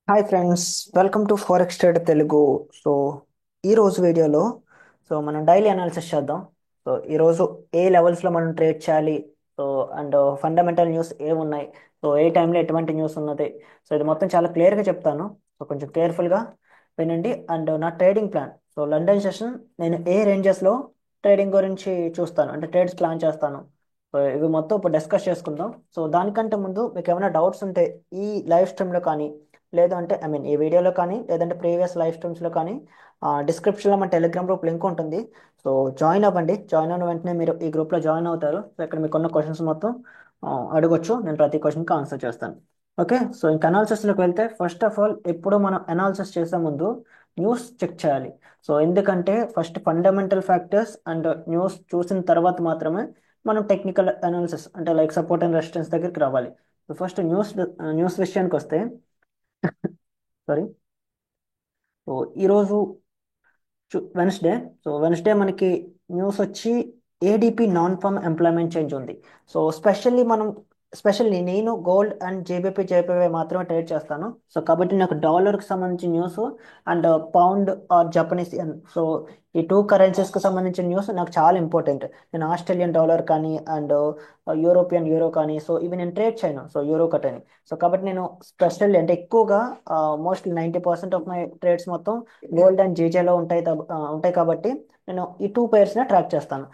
Hi friends, welcome to forex trade Telugu. So ఈ రోజు వీడియోలో మనం డైలీ అనాలిసిస్ చేద్దాం. ఈరోజు ఏ లెవెల్స్లో మనం ట్రేడ్ చేయాలి, అండ్ ఫండమెంటల్ న్యూస్ ఏమున్నాయి, ఏ టైంలో ఎటువంటి న్యూస్ ఉన్నది, ఇది మొత్తం చాలా క్లియర్గా చెప్తాను. కొంచెం కేర్ఫుల్గా వినండి. అండ్ నా ట్రేడింగ్ ప్లాన్, లండన్ సెషన్ నేను ఏ రేంజెస్లో ట్రేడింగ్ గురించి చూస్తాను, అంటే ట్రేడ్స్ ప్లాన్ చేస్తాను. ఇవి మొత్తం ఇప్పుడు డిస్కస్ చేసుకుందాం. దానికంటే ముందు మీకు ఏమైనా డౌట్స్ ఉంటే ఈ లైవ్ స్ట్రీమ్లో కానీ, లేదు అంటే ఈ వీడియోలో కానీ, లేదంటే ప్రీవియస్ లైవ్ స్ట్రీమ్స్లో కానీ, డిస్క్రిప్షన్లో మన టెలిగ్రామ్ గ్రూప్ లింక్ ఉంటుంది. సో జాయిన్ అవ్వండి. జాయిన్ అయిన వెంటనే మీరు ఈ గ్రూప్లో జాయిన్ అవుతారు. ఇక్కడ మీకు ఉన్న క్వశ్చన్స్ మొత్తం అడగొచ్చు. నేను ప్రతి క్వశ్చన్కి ఆన్సర్ చేస్తాను. ఓకే, ఇంక అనాలిసిస్లోకి వెళ్తే, ఫస్ట్ ఆఫ్ ఆల్ ఎప్పుడు మనం అనాలిసిస్ చేసే ముందు న్యూస్ చెక్ చేయాలి. ఎందుకంటే first fundamental factors and news చూసిన తర్వాత మాత్రమే మనం టెక్నికల్ అనాలిసిస్, అంటే లైక్ సపోర్ట్ అండ్ రెసిస్టెన్స్ దగ్గరికి రావాలి. ఫస్ట్ న్యూస్ విషయానికి వస్తే, సారీ, సో ఈరోజు వెన్స్డే. వెన్స్డే మనకి న్యూస్ వచ్చి ADP non farm employment change ఉంది. స్పెషల్లీ నేను గోల్డ్ అండ్ జేపీవై మాత్రమే ట్రేడ్ చేస్తాను. కాబట్టి నాకు డాలర్కి సంబంధించిన news and pound or Japanese yen, ఈ టూ కరెన్సీస్కి సంబంధించిన న్యూస్ నాకు చాలా ఇంపార్టెంట్. నేను ఆస్ట్రేలియన్ డాలర్ కానీ అండ్ యూరోపియన్ యూరో కానీ, ఇవి నేను ట్రేడ్ చేయను. యూరో కట్టని. కాబట్టి నేను స్పెషల్లీ, అంటే ఎక్కువగా, మోస్ట్లీ 90% ఆఫ్ మై ట్రేడ్స్ మొత్తం గోల్డ్ అండ్ జీజేలో ఉంటాయి కాబట్టి నేను ఈ టూ పేర్స్నే ట్రాక్ చేస్తాను.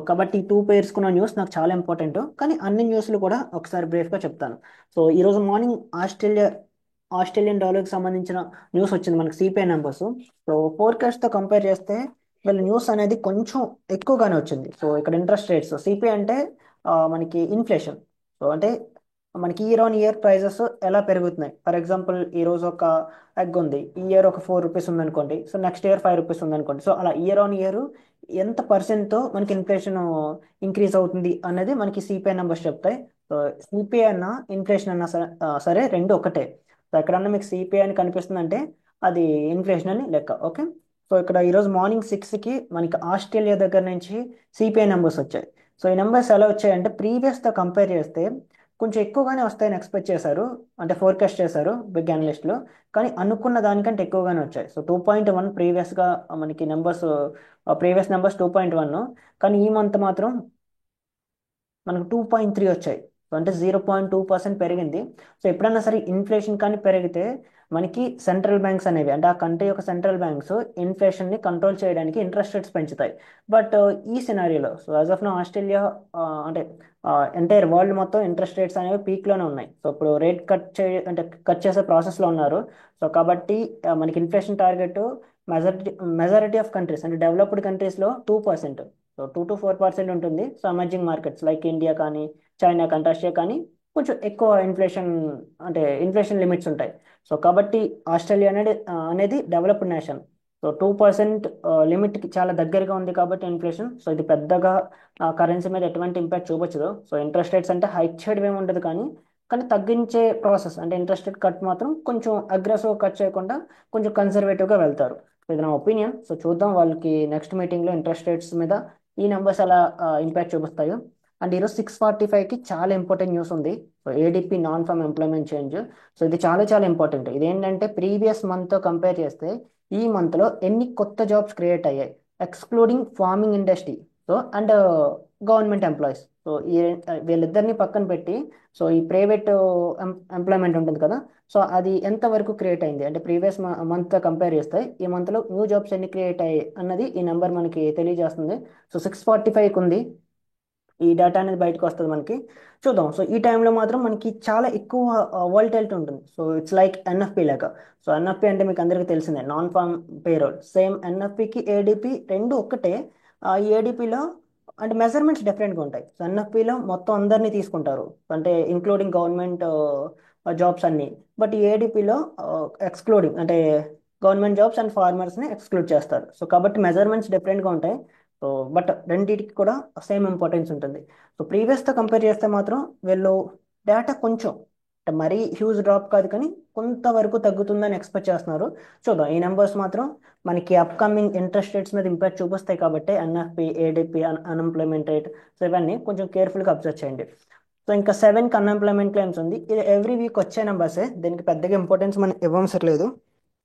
కాబట్టి ఈ టూ పేర్స్ కున్న న్యూస్ నాకు చాలా ఇంపార్టెంట్. కానీ అన్ని న్యూస్లు కూడా ఒకసారి బ్రీఫ్గా చెప్తాను. ఈరోజు మార్నింగ్ ఆస్ట్రేలియన్ డాలర్కి సంబంధించిన న్యూస్ వచ్చింది మనకి, సిపిఐ నెంబర్స్. ఫోర్కాస్ట్తో కంపేర్ చేస్తే వీళ్ళ న్యూస్ అనేది కొంచెం ఎక్కువగానే వచ్చింది. ఇక్కడ ఇంట్రెస్ట్ రేట్స్, సిపిఐ అంటే మనకి ఇన్ఫ్లేషన్. అంటే మనకి ఇయర్ ఆన్ ఇయర్ ప్రైజెస్ ఎలా పెరుగుతున్నాయి. ఫర్ ఎగ్జాంపుల్, ఈ రోజు ఒక ఎగ్ ఉంది, ఈ ఇయర్ ఒక ₹4 ఉందనుకోండి, నెక్స్ట్ ఇయర్ ₹5 ఉందనుకోండి. అలా ఇయర్ ఆన్ ఇయర్ ఎంత పర్సెంట్తో మనకి ఇన్ఫ్లేషన్ ఇంక్రీజ్ అవుతుంది అనేది మనకి సిపిఐ నెంబర్స్ చెప్తాయి. సిపిఐ అన్న ఇన్ఫ్లేషన్ అన్నా సరే రెండు ఒకటే. ఎక్కడన్నా మీకు సిపిఐ అని కనిపిస్తుందంటే అది ఇన్ఫ్లేషన్ అని లెక్క. ఓకే, ఇక్కడ ఈరోజు మార్నింగ్ 6కి మనకి ఆస్ట్రేలియా దగ్గర నుంచి సిపిఐ నెంబర్స్ వచ్చాయి. ఈ నెంబర్స్ ఎలా వచ్చాయంటే, ప్రీవియస్తో కంపేర్ చేస్తే కొంచెం ఎక్కువగానే వస్తాయని ఎక్స్పెక్ట్ చేశారు, అంటే ఫోర్కాస్ట్ చేశారు బిగ్ అనలిస్టులు. కానీ అనుకున్న దానికంటే ఎక్కువగానే వచ్చాయి. 2.1 ప్రీవియస్గా మనకి నెంబర్స్, ప్రీవియస్ నెంబర్స్ 2.1. కానీ ఈ మంత్ మాత్రం మనకు 2.3 వచ్చాయి. అంటే 0.2% పెరిగింది. ఎప్పుడన్నా సరే ఇన్ఫ్లేషన్ కానీ పెరిగితే మనకి సెంట్రల్ బ్యాంక్స్ అనేవి, అంటే ఆ కంట్రీ యొక్క సెంట్రల్ బ్యాంక్స్ ఇన్ఫ్లేషన్ని కంట్రోల్ చేయడానికి ఇంట్రెస్ట్ రేట్స్ పెంచుతాయి. బట్ ఈ సినారియోలో, యాజ్ ఆఫ్ నో ఆస్ట్రేలియా, అంటే ఎంటైర్ వరల్డ్ మొత్తం ఇంట్రెస్ట్ రేట్స్ అనేవి పీక్లోనే ఉన్నాయి. ఇప్పుడు రేట్ అంటే కట్ చేసే ప్రాసెస్లో ఉన్నారు. కాబట్టి మనకి inflation target majority majority of countries, అంటే డెవలప్డ్ కంట్రీస్లో 2%, 2 to 4% ఉంటుంది. ఎమర్జింగ్ మార్కెట్స్ లైక్ ఇండియా కానీ, చైనా కానీ, రష్యా కానీ కొంచెం ఎక్కువ ఇన్ఫ్లేషన్, అంటే ఇన్ఫ్లేషన్ లిమిట్స్ ఉంటాయి. కాబట్టి ఆస్ట్రేలియా అనేది డెవలప్డ్ నేషన్. 2% లిమిట్కి చాలా దగ్గరగా ఉంది కాబట్టి ఇన్ఫ్లేషన్, ఇది పెద్దగా కరెన్సీ మీద ఎటువంటి ఇంపాక్ట్ చూపించదు. ఇంట్రెస్ట్ రేట్స్ అంటే హైక్ చేయడం ఏమి ఉండదు, కానీ తగ్గించే ప్రాసెస్, అంటే ఇంట్రెస్ట్ రేట్ కట్ మాత్రం కొంచెం అగ్రెసివ్ కట్ చేయకుండా కొంచెం కన్సర్వేటివ్గా వెళ్తారు. ఇది నా ఒపీనియన్. చూద్దాం వాళ్ళకి నెక్స్ట్ మీటింగ్లో ఇంట్రెస్ట్ రేట్స్ మీద ఈ నెంబర్స్ ఎలా ఇంపాక్ట్ చూపిస్తాయో. అండ్ ఈరోజు 6:45కి చాలా ఇంపార్టెంట్ న్యూస్ ఉంది. ADP non farm employment change. ఇది చాలా చాలా ఇంపార్టెంట్. ఇదేంటంటే ప్రీవియస్ మంత్తో కంపేర్ చేస్తే ఈ మంత్లో ఎన్ని కొత్త జాబ్స్ క్రియేట్ అయ్యాయి, excluding farming industry, and government employees. ఈ వీళ్ళిద్దరిని పక్కన పెట్టి, ఈ ప్రైవేట్ ఎంప్లాయ్మెంట్ ఉంటుంది కదా, అది ఎంత వరకు క్రియేట్ అయింది, అంటే ప్రీవియస్ మంత్తో కంపేర్ చేస్తే ఈ మంత్లో న్యూ జాబ్స్ ఎన్ని క్రియేట్ అయ్యాయి అన్నది ఈ నెంబర్ మనకి తెలియజేస్తుంది. 6:45కి ఉంది ఈ డేటా అనేది బయటకు వస్తుంది మనకి. చూద్దాం. ఈ టైంలో మాత్రం మనకి చాలా ఎక్కువ వాలటైలిటీ ఉంటుంది. ఇట్స్ లైక్ ఎన్ఎఫ్పి లాగా. ఎన్ఎఫ్పి అంటే మీకు అందరికీ తెలిసిందే, నాన్ ఫామ్ పేరోల్. సేమ్ ఎన్ఎఫ్పికి ఏడిపి రెండు ఒక్కటే. ఈ ఏడిపిలో అంటే మెజర్మెంట్స్ డిఫరెంట్గా ఉంటాయి. ఎన్ఎఫ్పిలో మొత్తం అందరినీ తీసుకుంటారు, అంటే ఇంక్లూడింగ్ గవర్నమెంట్ జాబ్స్ అన్ని. బట్ ఈ ఏడిపిలో ఎక్స్క్లూడింగ్, అంటే గవర్నమెంట్ జాబ్స్ అండ్ ఫార్మర్స్ని ఎక్స్క్లూడ్ చేస్తారు. కాబట్టి మెజర్మెంట్స్ డిఫరెంట్గా ఉంటాయి. బట్ రెండింటికి కూడా సేమ్ ఇంపార్టెన్స్ ఉంటుంది. ప్రీవియస్తో కంపేర్ చేస్తే మాత్రం వీళ్ళు డేటా కొంచెం, అంటే మరీ హ్యూజ్ డ్రాప్ కాదు, కానీ కొంతవరకు తగ్గుతుందని ఎక్స్పెక్ట్ చేస్తున్నారు. చూద్దాం. ఈ నెంబర్స్ మాత్రం మనకి అప్కమింగ్ ఇంట్రెస్ట్ రేట్స్ మీద ఇంపాక్ట్ చూపిస్తాయి కాబట్టి ఎన్ఎఫ్పి, ఏడిపి, అన్ఎంప్లాయ్మెంట్ రేట్, ఇవన్నీ కొంచెం కేర్ఫుల్గా అబ్జర్వ్ చేయండి. సో ఇంకా 7కి అన్ఎంప్లాయ్మెంట్ క్లెయిమ్స్ ఉంది. ఇది ఎవ్రీ వీక్ వచ్చే నెంబర్సే, దీనికి పెద్దగా ఇంపార్టెన్స్ మనం ఇవ్వవసరం లేదు.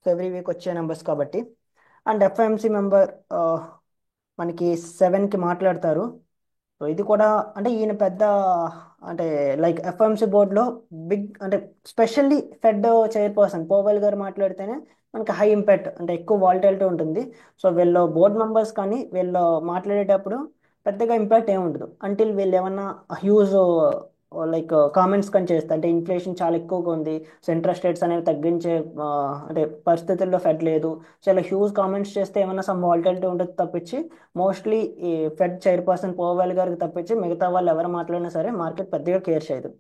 సో ఎవ్రీ వీక్ వచ్చే నెంబర్స్ కాబట్టి. అండ్ ఎఫ్ఎంసి మెంబర్ మనకి 7కి మాట్లాడతారు. సో ఇది కూడా అంటే ఈయన పెద్ద అంటే లైక్ ఎఫ్ఎంసి బోర్డులో బిగ్ అంటే స్పెషల్లీ ఫెడ్ చైర్పర్సన్ పోవెల్ గారు మాట్లాడితేనే మనకి హై ఇంపాక్ట్ అంటే ఎక్కువ వాలిటాలిటీ ఉంటుంది. సో వీళ్ళు బోర్డ్ మెంబర్స్ కానీ వీళ్ళు మాట్లాడేటప్పుడు పెద్దగా ఇంపాక్ట్ ఏమి ఉండదు అంటిల్ వీళ్ళు ఏమన్నా హ్యూజ్ లైక్ కామెంట్స్ కానీ చేస్తే అంటే ఇన్ఫ్లేషన్ చాలా ఎక్కువగా ఉంది, సో ఇంట్రెస్ట్ రేట్స్ అనేవి తగ్గించే ఆ, అంటే పరిస్థితుల్లో ఫెడ్ లేదు, సో ఇలా హ్యూజ్ కామెంట్స్ చేస్తే ఏమన్నా సమ్ వాలిటాలిటీ ఉంటుంది తప్పించి మోస్ట్లీ ఈ ఫెడ్ చైర్పర్సన్ పోవెల్ గారికి తప్పించి మిగతా వాళ్ళు ఎవరు మాట్లాడినా సరే మార్కెట్ పెద్దగా కేర్ చేయదు.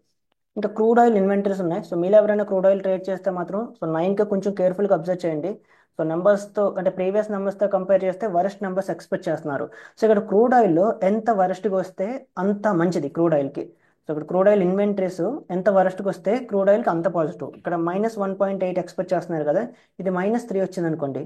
ఇంకా క్రూడ్ ఆయిల్ ఇన్వెంటరీస్ ఉన్నాయి. సో మీరు ఎవరైనా క్రూడ్ ఆయిల్ ట్రేడ్ చేస్తే మాత్రం సో 9కి కొంచెం కేర్ఫుల్గా అబ్జర్వ్ చేయండి. సో నెంబర్స్తో అంటే ప్రీవియస్ నెంబర్స్తో కంపేర్ చేస్తే వరస్ట్ నెంబర్స్ ఎక్స్పెక్ట్ చేస్తున్నారు. సో ఇక్కడ క్రూడ్ ఆయిల్లో ఎంత వరస్ట్గా వస్తే అంత మంచిది క్రూడ్ ఆయిల్కి. సో ఇక్కడ క్రూడ్ ఆయిల్ ఇన్వెంటరీస్ ఎంత వరస్ట్గా వస్తే క్రూడ్ ఆయిల్కి అంత పాజిటివ్. ఇక్కడ -1.8 ఎక్స్పెక్ట్ చేస్తున్నారు కదా, ఇది -3 వచ్చింది అనుకోండి,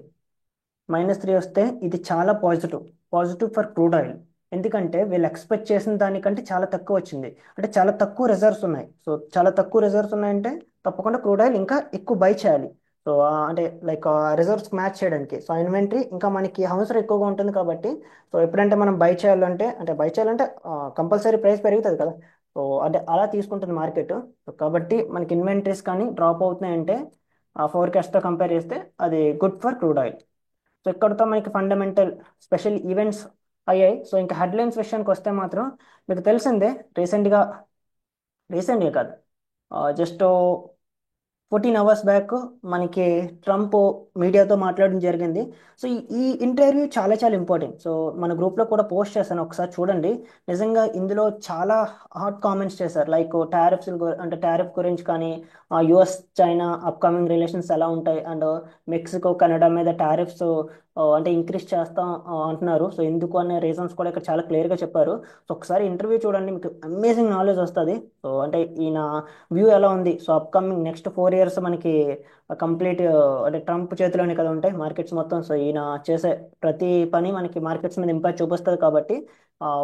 -3 వస్తే ఇది చాలా positive, positive for crude oil. ఎందుకంటే వీళ్ళు ఎక్స్పెక్ట్ చేసిన దానికంటే చాలా తక్కువ వచ్చింది, అంటే చాలా తక్కువ రిజర్వ్స్ ఉన్నాయి. సో చాలా తక్కువ రిజర్వ్స్ ఉన్నాయంటే తప్పకుండా క్రూడ్ ఆయిల్ ఇంకా ఎక్కువ బై చేయాలి. సో అంటే లైక్ రిజర్వ్స్ మ్యాచ్ చేయడానికి సో ఇన్వెంటరీ ఇంకా మనకి అవసరం ఎక్కువగా ఉంటుంది కాబట్టి సో ఎప్పుడంటే మనం బై చేయాలంటే అంటే బై చేయాలంటే కంపల్సరీ ప్రైస్ పెరుగుతుంది కదా. సో అంటే అలా తీసుకుంటుంది మార్కెట్. సో కాబట్టి మనకి ఇన్వెంటరీస్ కానీ డ్రాప్ అవుతున్నాయంటే ఆ ఫోర్కాస్ట్తో కంపేర్ చేస్తే అది good for crude oil. So ఇక్కడతో మనకి ఫండమెంటల్ స్పెషల్ ఈవెంట్స్ అయ్యాయి. సో ఇంకా హెడ్లైన్స్ విషయానికి వస్తే మాత్రం మీకు తెలిసిందే, రీసెంట్గా రీసెంట్గా కాదు జస్ట్ 14 అవర్స్ బ్యాక్ మనకి ట్రంప్ మీడియాతో మాట్లాడడం జరిగింది. సో ఈ ఇంటర్వ్యూ చాలా చాలా ఇంపార్టెంట్. సో మన గ్రూప్లో కూడా పోస్ట్ చేశాను, ఒకసారి చూడండి. నిజంగా ఇందులో చాలా హాట్ కామెంట్స్ చేశారు, లైక్ టారిఫ్స్ అంటే టారిఫ్ గురించి కానీ, యుఎస్ చైనా అప్కమింగ్ రిలేషన్స్ ఎలా ఉంటాయి, అండ్ మెక్సికో కెనడా మీద టారిఫ్స్ అంటే ఇంక్రీజ్ చేస్తాం అంటున్నారు. సో ఎందుకు అనే రీజన్స్ కూడా ఇక్కడ చాలా క్లియర్గా చెప్పారు. సో ఒకసారి ఇంటర్వ్యూ చూడండి, మీకు అమేజింగ్ నాలెడ్జ్ వస్తుంది. సో అంటే ఈయన వ్యూ ఎలా ఉంది, సో అప్కమింగ్ నెక్స్ట్ 4 ఇయర్స్ మనకి కంప్లీట్ అంటే ట్రంప్ చేతిలోనే కదా ఉంటాయి మార్కెట్స్ మొత్తం. సో ఈయన చేసే ప్రతి పని మనకి మార్కెట్స్ మీద ఇంపాక్ట్ చూపిస్తుంది కాబట్టి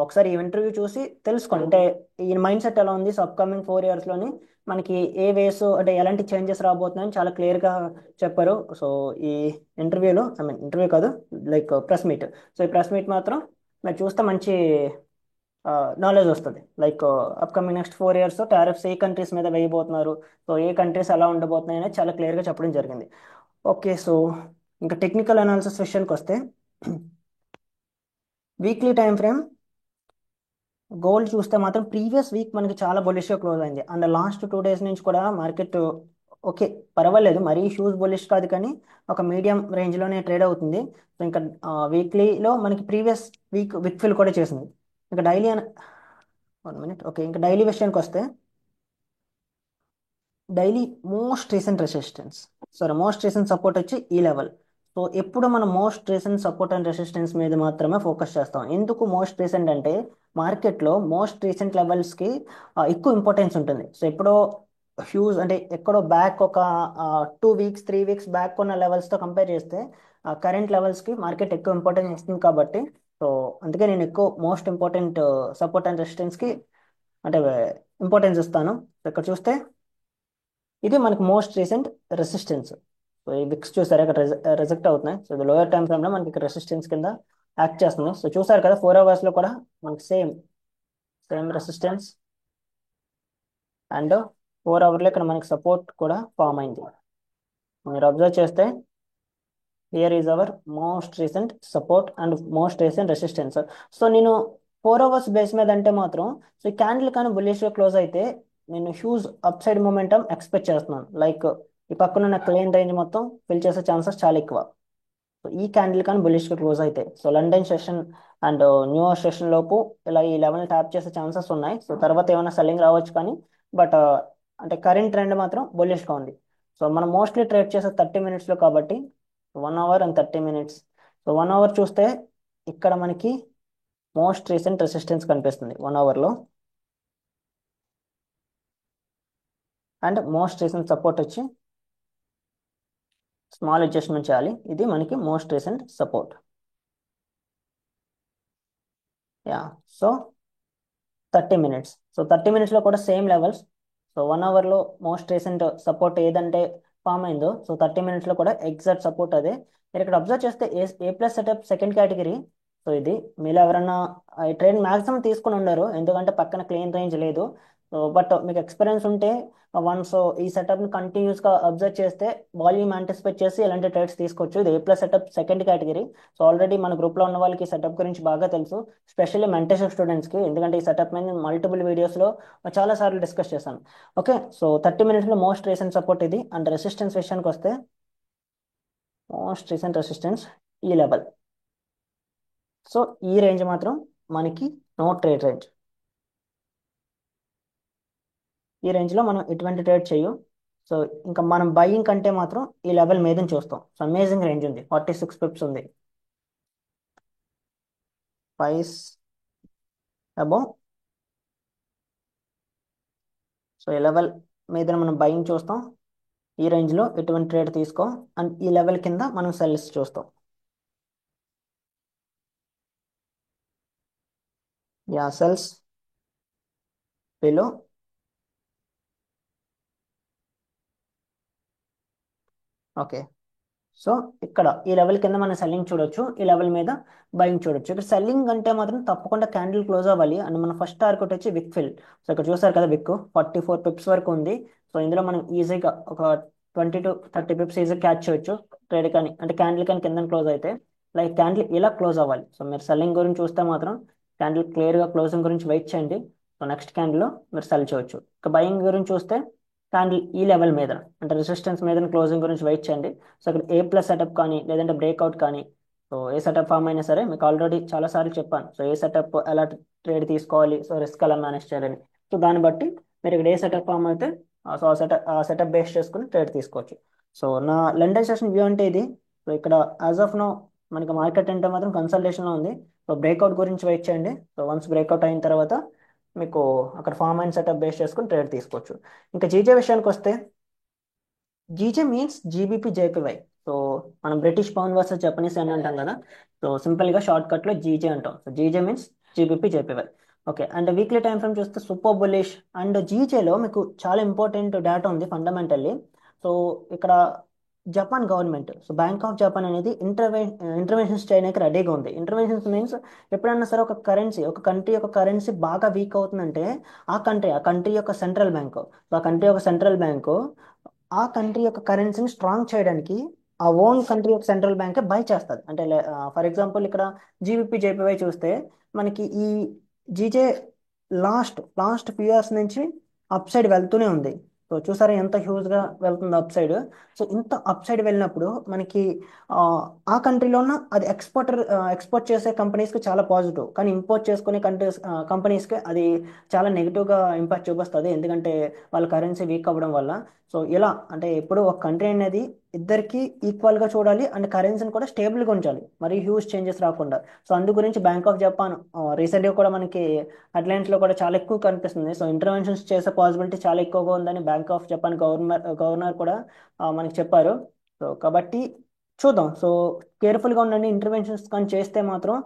ఒకసారి ఈ ఇంటర్వ్యూ చూసి తెలుసుకోండి అంటే ఈయన మైండ్ సెట్ ఎలా ఉంది. సో అప్కమింగ్ 4 ఇయర్స్లోని మనకి ఏ వేస్ అంటే ఎలాంటి చేంజెస్ రాబోతున్నాయని చాలా క్లియర్గా చెప్పారు. సో ఈ ఇంటర్వ్యూలో ఐ మీన్ ఇంటర్వ్యూ కాదు, లైక్ ప్రెస్ మీట్. సో ఈ ప్రెస్ మీట్ మాత్రం మీరు చూస్తే మంచి నాలెడ్జ్ వస్తుంది. Like upcoming next 4 years tariffs ఏ కంట్రీస్ మీద వేయబోతున్నారు, సో ఏ కంట్రీస్ ఎలా ఉండబోతున్నాయి అనేది చాలా క్లియర్గా చెప్పడం జరిగింది. ఓకే, సో ఇంకా టెక్నికల్ అనాలిసిస్ విషయానికి వస్తే వీక్లీ టైం ఫ్రేమ్ గోల్డ్ చూస్తే మాత్రం ప్రీవియస్ వీక్ మనకి చాలా బులిష్గా క్లోజ్ అయింది. అండ్ లాస్ట్ 2 డేస్ నుంచి కూడా మార్కెట్ ఓకే పర్వాలేదు, మరీ హ్యూజ్ బులిష్ కాదు కానీ ఒక మీడియం రేంజ్లోనే ట్రేడ్ అవుతుంది. సో ఇంకా వీక్లీలో మనకి ప్రీవియస్ వీక్ విక్ ఫిల్ కూడా చేసింది. ఇంకా డైలీ 1 మినిట్. ఓకే, ఇంకా డైలీ విషయానికి వస్తే daily most recent resistance sorry most recent support వచ్చి ఈ లెవెల్. సో ఎప్పుడు మనం most recent support and resistance మీద మాత్రమే ఫోకస్ చేస్తాం. ఎందుకు మోస్ట్ రీసెంట్ అంటే మార్కెట్లో మోస్ట్ రీసెంట్ లెవెల్స్కి ఎక్కువ ఇంపార్టెన్స్ ఉంటుంది. సో ఎప్పుడో హ్యూజ్ అంటే ఎక్కడో బ్యాక్ ఒక 2 వీక్స్ 3 వీక్స్ బ్యాక్ ఉన్న లెవెల్స్తో కంపేర్ చేస్తే కరెంట్ లెవెల్స్కి మార్కెట్ ఎక్కువ ఇంపార్టెన్స్ ఇస్తుంది కాబట్టి సో అందుకే నేను ఎక్కువ మోస్ట్ ఇంపార్టెంట్ సపోర్ట్ అండ్ రెసిస్టెన్స్కి అంటే ఇంపార్టెన్స్ ఇస్తాను. సో ఇక్కడ చూస్తే ఇది మనకి మోస్ట్ రీసెంట్ రెసిస్టెన్స్. సో ఈ విక్స్ చూసారా ఇక్కడ రిజెక్ట్ అవుతున్నాయి. సో ఇది లోయర్ టైం ఫ్రేమ్లో మనకి ఇక్కడ రెసిస్టెన్స్ కింద యాక్ట్ చేస్తుంది. సో చూసారు కదా 4 అవర్స్లో కూడా మనకి సేమ్ సేమ్ రెసిస్టెన్స్ అండ్ 4 అవర్లో ఇక్కడ మనకి సపోర్ట్ కూడా ఫామ్ అయింది. మీరు అబ్జర్వ్ చేస్తే here is our most recent support and most recent resistance. So నేను 4 అవర్స్ బేస్ మీద అంటే మాత్రం సో ఈ క్యాండిల్ కానీ బుల్లిష్గా క్లోజ్ అయితే నేను huge up side momentum expect చేస్తున్నాను. లైక్ ఈ పక్కన ఉన్న క్లెయిన్ రేంజ్ మొత్తం ఫిల్ చేసే ఛాన్సెస్ చాలా ఎక్కువ. సో ఈ క్యాండిల్ కానీ బుల్లిష్గా క్లోజ్ అయితే so London session and New York session లోపు ఇలా ఈ లెవెల్ ట్యాప్ చేసే ఛాన్సెస్ ఉన్నాయి. సో తర్వాత ఏమైనా సెల్లింగ్ రావచ్చు కానీ బట్ అంటే కరెంట్ ట్రెండ్ మాత్రం బుల్లిష్గా ఉంది. సో మనం మోస్ట్లీ ట్రేడ్ చేసే 30 మినిట్స్లో కాబట్టి 1 hour and 30 minutes. So 1 hour చూస్తే ఇక్కడ మనకి మోస్ట్ రీసెంట్ రెసిస్టెన్స్ కనిపిస్తుంది 1 అవర్లో అండ్ మోస్ట్ రీసెంట్ సపోర్ట్ వచ్చి స్మాల్ అడ్జస్ట్మెంట్ చేయాలి. ఇది మనకి most recent support. Yeah so 30 minutes. So 30 మినిట్స్లో కూడా సేమ్ లెవెల్స్. సో 1 అవర్లో మోస్ట్ రీసెంట్ సపోర్ట్ ఏదంటే ఫామ్ అయిందో, సో 30 మినిట్స్లో కూడా ఎగ్జాక్ట్ సపోర్ట్ అదే. మీరు ఇక్కడ అబ్జర్వ్ చేస్తే A plus setup second category. So ఇది మీలో ఎవరన్నా ఈ ట్రేడ్ మ్యాక్సిమం తీసుకుని ఉండరు, ఎందుకంటే పక్కన క్లీన్ రేంజ్ లేదు. సో బట్ మీకు ఎక్స్పీరియన్స్ ఉంటే వన్స్ ఈ సెటప్ని కంటిన్యూస్గా అబ్జర్వ్ చేస్తే వాల్యూమ్ యాంటిసిపేట్ చేసి ఇలాంటి ట్రేడ్స్ తీసుకోవచ్చు. ఇది A plus setup second category. So already మన గ్రూప్లో ఉన్న వాళ్ళకి ఈ సెటప్ గురించి బాగా తెలుసు, స్పెషల్లీ మెంటర్షిప్ స్టూడెంట్స్కి, ఎందుకంటే ఈ సెటప్ మీద మల్టిపుల్ వీడియోస్లో చాలా సార్లు డిస్కస్ చేశాను. ఓకే, సో 30 మినిట్స్లో మోస్ట్ రీసెంట్ సపోర్ట్ ఇది. అండ్ రెసిస్టెన్స్ విషయానికి వస్తే మోస్ట్ రీసెంట్ రెసిస్టెన్స్ ఈ లెవెల్. సో ఈ రేంజ్ మాత్రం మనకి నో ట్రేడ్ రేంజ్. ఈ రేంజ్లో మనం ఎటువంటి ట్రేడ్ చేయం. సో ఇంకా మనం బయింగ్ కంటే మాత్రం ఈ లెవెల్ మీద చూస్తాం. సో అమేజింగ్ రేంజ్ ఉంది, 46 పిప్స్ ఉంది. Price above. సో ఈ లెవెల్ మీద మనం బయింగ్ చూస్తాం. ఈ రేంజ్లో ఎటువంటి ట్రేడ్ తీసుకో. అండ్ ఈ లెవెల్ కింద మనం సెల్స్ చూస్తాం. Yeah, cells below. Okay, so ఇక్కడ ఈ లెవెల్ కింద మనం సెల్లింగ్ చూడొచ్చు, ఈ లెవెల్ మీద బయింగ్ చూడొచ్చు. ఇక్కడ సెల్లింగ్ అంటే మాత్రం తప్పకుండా క్యాండిల్ క్లోజ్ అవ్వాలి. అండ్ మన ఫస్ట్ టార్గెట్ వచ్చి విక్ ఫిల్. సో ఇక్కడ చూసారు కదా, విక్ 44 పిప్స్ వరకు ఉంది. సో ఇందులో మనం ఈజీగా ఒక 20 to 30 పిప్స్ ఈజీగా క్యాచ్ చేయొచ్చు ట్రేడ్ కానీ, అంటే క్యాండిల్ కానీ కింద క్లోజ్ అయితే. లైక్ క్యాండిల్ ఇలా క్లోజ్ అవ్వాలి. సో మీరు సెల్లింగ్ గురించి చూస్తే మాత్రం క్యాండిల్ క్లియర్గా క్లోజింగ్ గురించి వెయిట్ చేయండి. సో నెక్స్ట్ క్యాండిల్లో మీరు సెల్ చేయొచ్చు. ఇక బయింగ్ గురించి చూస్తే క్యాండిల్ ఈ లెవెల్ మీద, అంటే రెసిస్టెన్స్ మీద క్లోజింగ్ గురించి వెయిట్ చేయండి. సో ఇక్కడ ఏ ప్లస్ సెటప్ కానీ లేదంటే బ్రేక్అవుట్ కానీ, సో ఏ సెటప్ ఫామ్ అయినా సరే మీకు ఆల్రెడీ చాలా సార్లు చెప్పాను. సో ఏ సెటప్ ఎలా ట్రేడ్ తీసుకోవాలి, సో రిస్క్ ఎలా మేనేజ్ చేయాలని. సో దాన్ని బట్టి మీరు ఇక్కడ ఏ సెటప్ ఫామ్ అయితే సో ఆ సెటప్ బేస్ చేసుకుని ట్రేడ్ తీసుకోవచ్చు. సో నా లండన్ సెషన్ వ్యూ అంటే ఇది. సో ఇక్కడ యాజ్ ఆఫ్ నో మనకి మార్కెట్ అంటే మాత్రం కన్సల్టేషన్లో ఉంది. సో బ్రేక్అవుట్ గురించి వెయిట్ చేయండి. సో వన్స్ బ్రేక్అవుట్ అయిన తర్వాత మీకు అక్కడ ఫామ్ అండ్ సెటప్ బేస్ చేసుకుని ట్రేడ్ తీసుకోవచ్చు. ఇంకా జీజే విషయానికి వస్తే, జీజే మీన్స్ జీబీపీ జేపీవై. సో మనం బ్రిటిష్ పౌండ్ వర్సెస్ జపనీస్ అని అంటాం కదా. సో సింపుల్గా షార్ట్ కట్లో జీజే అంటాం. So GJ means GBP జేపీవై. Okay, and weekly time frame చూస్తే సూపర్ బులిష్. అండ్ జీజేలో మీకు చాలా ఇంపార్టెంట్ డేటా ఉంది ఫండమెంటల్లీ. సో ఇక్కడ Japan government, so bank of Japan అనేది ఇంటర్వెన్షన్స్ చేయడానికి రెడీగా ఉంది. ఇంటర్వెన్షన్స్ మీన్స్ ఎప్పుడన్నా సరే ఒక కంట్రీ యొక్క కరెన్సీ బాగా వీక్ అవుతుందంటే ఆ కంట్రీ యొక్క సెంట్రల్ బ్యాంక్, సో ఆ కంట్రీ యొక్క సెంట్రల్ బ్యాంకు ఆ కంట్రీ యొక్క కరెన్సీని స్ట్రాంగ్ చేయడానికి ఆ ఓన్ కంట్రీ యొక్క సెంట్రల్ బ్యాంకే బై చేస్తుంది. అంటే ఫర్ ఎగ్జాంపుల్ ఇక్కడ జీబీపీ జేపీవై చూస్తే మనకి ఈ GJ last last few years నుంచి అప్ సైడ్ వెళ్తూనే ఉంది. సో చూసారా ఎంత హ్యూజ్గా వెళ్తుంది అప్ సైడ్. సో ఇంత అప్ సైడ్ వెళ్ళినప్పుడు మనకి ఆ ఆ కంట్రీలోన అది ఎక్స్పోర్ట్ చేసే కంపెనీస్కి చాలా పాజిటివ్, కానీ ఇంపోర్ట్ చేసుకునే కంపెనీస్కి అది చాలా నెగిటివ్గా ఇంపాక్ట్ చూపిస్తుంది, ఎందుకంటే వాళ్ళ కరెన్సీ వీక్ అవ్వడం వల్ల. సో ఇలా అంటే ఎప్పుడు ఒక కంట్రీ అనేది ఇద్దరికి ఈక్వల్గా చూడాలి, అండ్ కరెన్సీని కూడా స్టేబుల్గా ఉంచాలి, మరి హ్యూజ్ చేంజెస్ రాకుండా. సో అందు గురించి బ్యాంక్ ఆఫ్ జపాన్ రీసెంట్గా కూడా మనకి హెడ్లైన్స్లో కూడా చాలా ఎక్కువ కనిపిస్తుంది. సో ఇంటర్వెన్షన్స్ చేసే పాసిబిలిటీ చాలా ఎక్కువగా ఉందని బ్యాంక్ ఆఫ్ జపాన్ గవర్నర్ కూడా మనకి చెప్పారు. సో కాబట్టి చూద్దాం. సో కేర్ఫుల్గా ఉండండి. ఇంటర్వెన్షన్స్ కానీ చేస్తే మాత్రం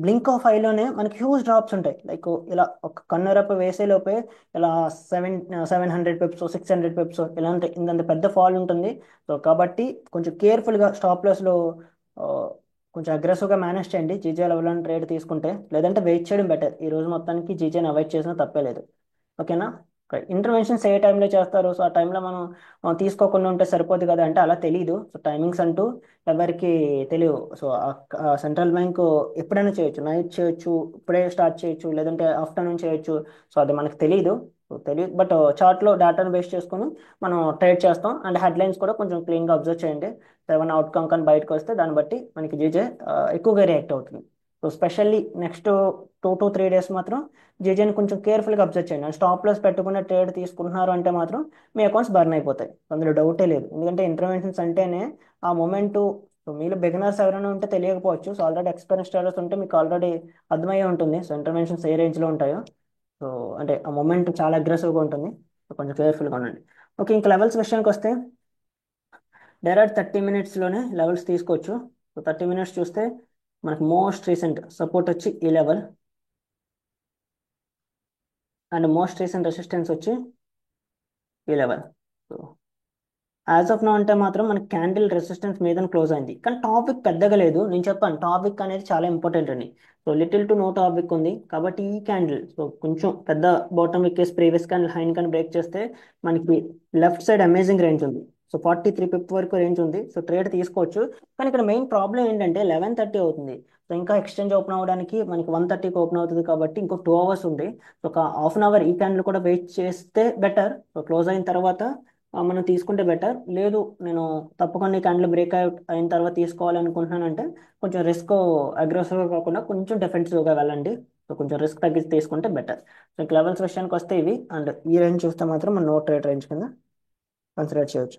బ్లింక్ ఆఫ్ ఐలోనే మనకి హ్యూజ్ డ్రాప్స్ ఉంటాయి. లైక్ ఇలా ఒక కన్నురెప్ప వేసేలోపే ఇలా 700 పిప్స్ 600 పిప్స్ ఇలాంటి ఇంత పెద్ద ఫాల్ ఉంటుంది. సో కాబట్టి కొంచెం కేర్ఫుల్గా స్టాప్ లాస్లో కొంచెం అగ్రెసివ్గా మేనేజ్ చేయండి జీజే లెవెల్ ట్రేడ్ తీసుకుంటే, లేదంటే వెయిట్ చేయడం బెటర్. ఈ రోజు మొత్తానికి జీజేని అవాయిడ్ చేసినా తప్పే లేదు. ఓకేనా. ఇంటర్వెన్షన్స్ ఏ టైంలో చేస్తారు, సో ఆ టైంలో మనం తీసుకోకుండా ఉంటే సరిపోదు కదా అంటే అలా తెలియదు. సో టైమింగ్స్ అంటూ ఎవరికి తెలియవు. సో సెంట్రల్ బ్యాంక్ ఎప్పుడైనా చేయొచ్చు, నైట్ చేయొచ్చు, ఇప్పుడే స్టార్ట్ చేయొచ్చు, లేదంటే ఆఫ్టర్నూన్ చేయొచ్చు. సో అది మనకు తెలియదు. సో తెలియదు, బట్ చార్ట్లో డేటాను బేస్ చేసుకొని మనం ట్రేడ్ చేస్తాం. అండ్ హెడ్లైన్స్ కూడా కొంచెం క్లీన్గా అబ్జర్వ్ చేయండి. ఏమైనా అవుట్కమ్ కానీ బయటకు వస్తే దాన్ని బట్టి మనకి జీజే ఎక్కువగా రియాక్ట్ అవుతుంది. So specially next 2 to 3 days మాత్రం జీజేని కొంచెం కేర్ఫుల్గా అబ్జర్వ్ చేయండి. స్టాప్ లాస్ పెట్టకుండా ట్రేడ్ తీసుకుంటున్నారు అంటే మాత్రం మీ అకౌంట్స్ బర్న్ అయిపోతాయి, అందులో డౌటే లేదు. ఎందుకంటే ఇంటర్వెన్షన్స్ అంటేనే ఆ మూమెంట్. సో మీలో బిగినర్స్ ఎవరైనా ఉంటే తెలియకపోవచ్చు. సో ఆల్రెడీ ఎక్స్పీరియన్స్ ట్రేడర్స్ ఉంటే మీకు ఆల్రెడీ అర్థమయ్యే ఉంటుంది. సో ఇంటర్వెన్షన్స్ ఏ రేంజ్లో ఉంటాయో. సో అంటే ఆ మూమెంట్ చాలా అగ్రెసివ్గా ఉంటుంది. సో కొంచెం కేర్ఫుల్గా ఉండండి. ఓకే, ఇంకా లెవెల్స్ విషయానికి వస్తే డైరెక్ట్ 30 మినిట్స్లోనే లెవెల్స్ తీసుకోవచ్చు. సో 30 మినిట్స్ చూస్తే మనకు మోస్ట్ రీసెంట్ సపోర్ట్ వచ్చి ఈ level. And most recent resistance వచ్చి ఈ level. So as of now అంటే మాత్రం మనకి క్యాండిల్ రెసిస్టెన్స్ మీద క్లోజ్ అయింది, కానీ టాపిక్ పెద్దగా లేదు. నేను చెప్పాను టాపిక్ అనేది చాలా ఇంపార్టెంట్ అని. So little to know topic ఉంది కాబట్టి ఈ క్యాండిల్ సో కొంచెం పెద్ద బాటమ్ విక్కేసి ప్రీవియస్ క్యాండిల్ హైన్ కానీ బ్రేక్ చేస్తే మనకి లెఫ్ట్ సైడ్ అమేజింగ్ రేంజ్ ఉంది. సో 43 పిప్ వరకు రేంజ్ ఉంది. సో ట్రేడ్ తీసుకోవచ్చు. కానీ ఇక్కడ మెయిన్ ప్రాబ్లం ఏంటంటే 11:30 అవుతుంది. సో ఇంకా ఎక్స్చేంజ్ ఓపెన్ అవ్వడానికి మనకి 1:30కి ఓపెన్ అవుతుంది కాబట్టి ఇంకో 2 అవర్స్ ఉంది. సో ఒక హాఫ్ అన్ అవర్ ఈ క్యాండిల్ కూడా వెయిట్ చేస్తే బెటర్. సో క్లోజ్ అయిన తర్వాత మనం తీసుకుంటే బెటర్. లేదు నేను తప్పకుండా ఈ క్యాండిల్ బ్రేక్ అయిన తర్వాత తీసుకోవాలి అనుకుంటున్నానంటే కొంచెం రిస్క్ అగ్రెసివ్గా కాకుండా కొంచెం డిఫెన్సివ్గా వెళ్ళండి. సో కొంచెం రిస్క్ తగ్గించి తీసుకుంటే బెటర్. సో ఇక లెవెల్స్ విషయానికి వస్తే ఇవి, అండ్ ఈ రేంజ్ చూస్తే మాత్రం మనం నో ట్రేడ్ రేంజ్ కింద కన్సిడర్ చేయొచ్చు.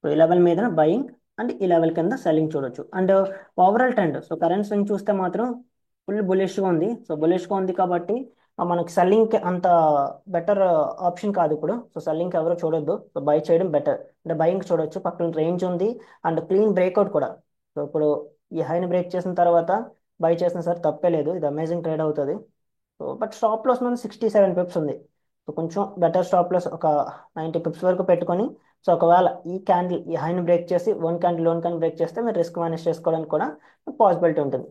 సో ఈ లెవెల్ మీద బయింగ్ అండ్ ఈ లెవెల్ కింద సెల్లింగ్ చూడొచ్చు. And overall trend so current swing చూస్తే మాత్రం ఫుల్ బులిష్గా ఉంది. సో బులిష్గా ఉంది కాబట్టి మనకి సెల్లింగ్ అంత బెటర్ ఆప్షన్ కాదు ఇప్పుడు. సో సెల్లింగ్ ఎవరు చూడొద్దు. సో బై చేయడం బెటర్. అంటే బయింగ్ చూడొచ్చు, పక్కన రేంజ్ ఉంది అండ్ క్లీన్ బ్రేక్అవుట్ కూడా. సో ఇప్పుడు ఈ హైని బ్రేక్ చేసిన తర్వాత బై చేసిన సరే తప్పే లేదు, ఇది అమేజింగ్ ట్రేడ్ అవుతుంది. సో బట్ స్టాప్ లాస్ మన 67 పిప్స్ ఉంది. సో కొంచెం బెటర్ స్టాప్ లాస్ ఒక 90 పిప్స్ వరకు పెట్టుకొని, సో ఒకవేళ ఈ క్యాండిల్ ఈ హైని బ్రేక్ చేసి one candle loan candle break చేస్తే మీరు రిస్క్ మేనేజ్ చేసుకోవడానికి కూడా పాసిబిలిటీ ఉంటుంది.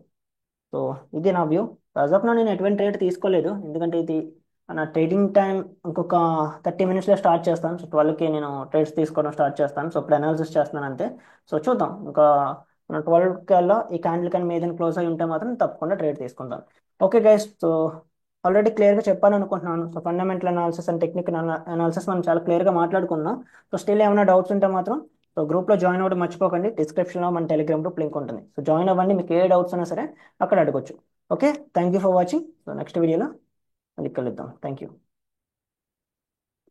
సో ఇది నా వ్యూ. యాజ్ ఆఫ్ నా నేను ఎటువంటి ట్రేడ్ తీసుకోలేదు, ఎందుకంటే ఇది నా ట్రేడింగ్ టైం ఇంకొక 30 మినిట్స్లో స్టార్ట్ చేస్తాను. సో 12కి నేను ట్రేడ్స్ తీసుకోవడం స్టార్ట్ చేస్తాను. సో ఇప్పుడు అనాలిసిస్ చేస్తున్నాను అంతే. సో చూద్దాం, ఇంకా మన 12 కల్లా ఈ క్యాండిల్ కానీ మీద క్లోజ్ అయి ఉంటే మాత్రం తప్పకుండా ట్రేడ్ తీసుకుంటాను. ఓకే గైస్, సో ఆల్రెడీ క్లియర్గా చెప్పాను అనుకుంటున్నాను. So fundamental analysis and technical analysis మనం చాలా క్లియర్గా మాట్లాడుకున్నాం. సో స్టిల్ ఏమైనా డౌట్స్ ఉంటే మాత్రం సో గ్రూప్లో జాయిన్ అవ్వడం మర్చిపోకండి. డిస్క్రిప్షన్లో మన టెలిగ్రామ్ గ్రూప్ లింక్ ఉంటుంది. సో జాయిన్ అవ్వండి, మీకు ఏ డౌట్స్ ఉన్నా సరే అక్కడ అడగొచ్చు. Okay, thank you for watching. So next వీడియోలో మళ్ళీ కలుద్దాం. Thank you.